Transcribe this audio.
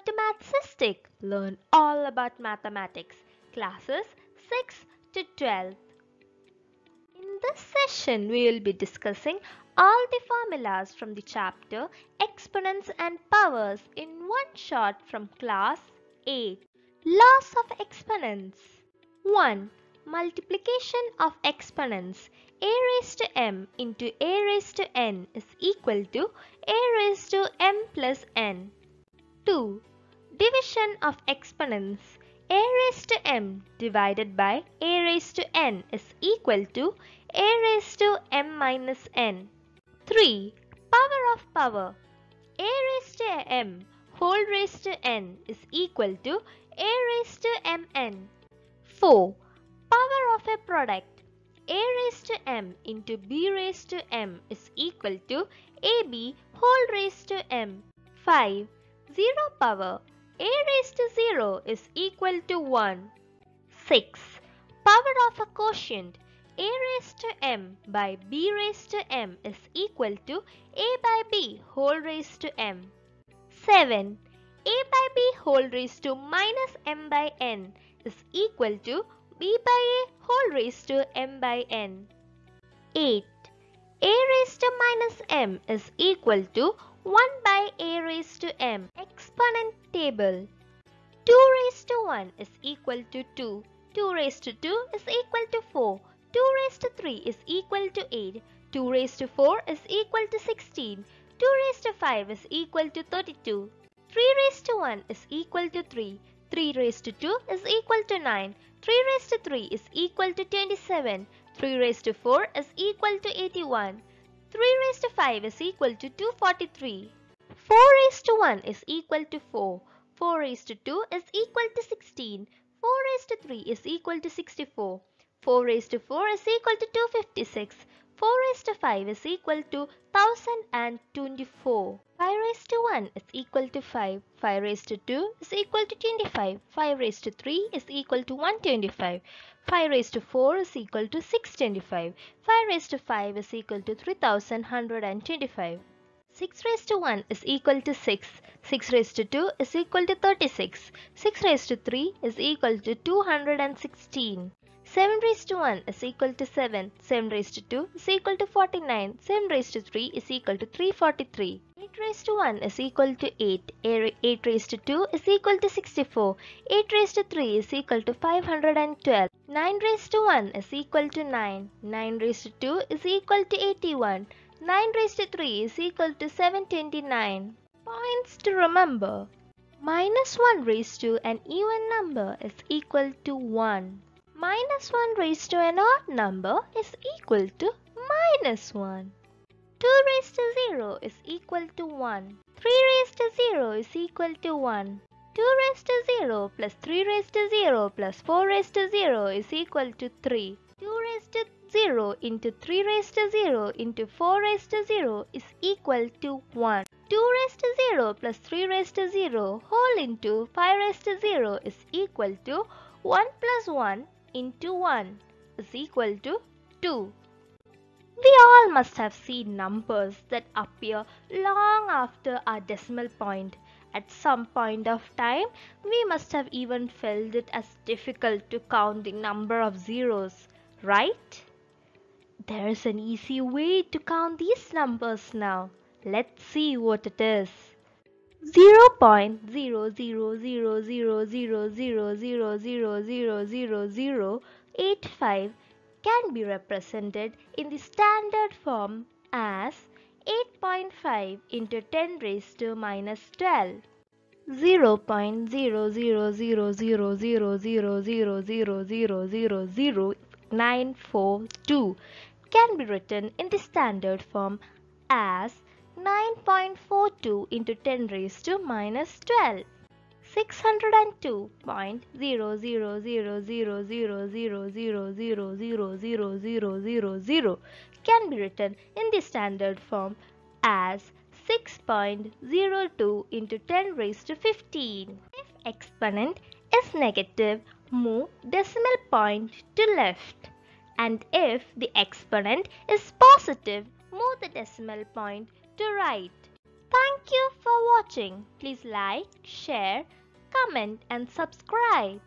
Welcome to Mathsistic. Learn all about mathematics. Classes 6 to 12. In this session, we will be discussing all the formulas from the chapter Exponents and Powers in one shot from class 8. Laws of exponents. 1. Multiplication of exponents. A raised to m into a raised to n is equal to a raised to m plus n. 2. Division of exponents. A raised to m divided by a raised to n is equal to a raised to m minus n. 3. Power of power. A raised to m whole raised to n is equal to a raised to mn. 4. Power of a product. A raised to m into b raised to m is equal to ab whole raised to m. 5. 0 power. A raised to 0 is equal to 1. 6. Power of a quotient. A raised to m by b raised to m is equal to a by b whole raised to m. 7. A by b whole raised to minus m by n is equal to b by a whole raised to m by n. 8. A raised to minus m is equal to 1 by a raised to m. Exponent table. 2 raised to 1 is equal to 2. 2 raised to 2 is equal to 4. 2 raised to 3 is equal to 8. 2 raised to 4 is equal to 16. 2 raised to 5 is equal to 32. 3 raised to 1 is equal to 3. 3 raised to 2 is equal to 9. 3 raised to 3 is equal to 27. 3 raised to 4 is equal to 81. 3 raised to 5 is equal to 243. 4 raised to 1 is equal to 4. 4 raised to 2 is equal to 16. 4 raised to 3 is equal to 64. 4 raised to 4 is equal to 256. 4 raised to 5 is equal to 1024. 5 raised to 1 is equal to 5. 5 raised to 2 is equal to 25. 5 raised to 3 is equal to 125. 5 raised to 4 is equal to 625. 5 raised to 5 is equal to 3125. 6 raised to 1 is equal to 6. 6 raised to 2 is equal to 36. 6 raised to 3 is equal to 216. 7 raised to 1 is equal to 7. 7 raised to 2 is equal to 49. 7 raised to 3 is equal to 343. 8 raised to 1 is equal to 8. 8 raised to 2 is equal to 64. 8 raised to 3 is equal to 512. 9 raised to 1 is equal to 9. 9 raised to 2 is equal to 81. 9 raised to 3 is equal to 729. Points to remember. Minus 1 raised to an even number is equal to 1. Minus 1 raised to an odd number is equal to minus 1. 2 raised to 0 is equal to 1. 3 raised to 0 is equal to 1. 2 raised to 0 plus 3 raised to 0 plus 4 raised to 0 is equal to 3. 2 raised to 0 into 3 raised to 0 into 4 raised to 0 is equal to 1. 2 raised to 0 plus 3 raised to 0 whole into 5 raised to 0 is equal to 1 plus 1 into 1 is equal to 2. We all must have seen numbers that appear long after our decimal point. At some point of time, we must have even felt it as difficult to count the number of zeros, right? There is an easy way to count these numbers now. Let's see what it is. 0.000000000085 can be represented in the standard form as 8.5 into 10 raised to minus 12. 0.000000000942 can be written in the standard form as 9.42 into 10 raised to minus 12. 602.000000000000 can be written in the standard form as 6.02 into 10 raised to 15. If exponent is negative, move decimal point to left. And if the exponent is positive, move the decimal point to right. Thank you for watching. Please like, share, comment and subscribe.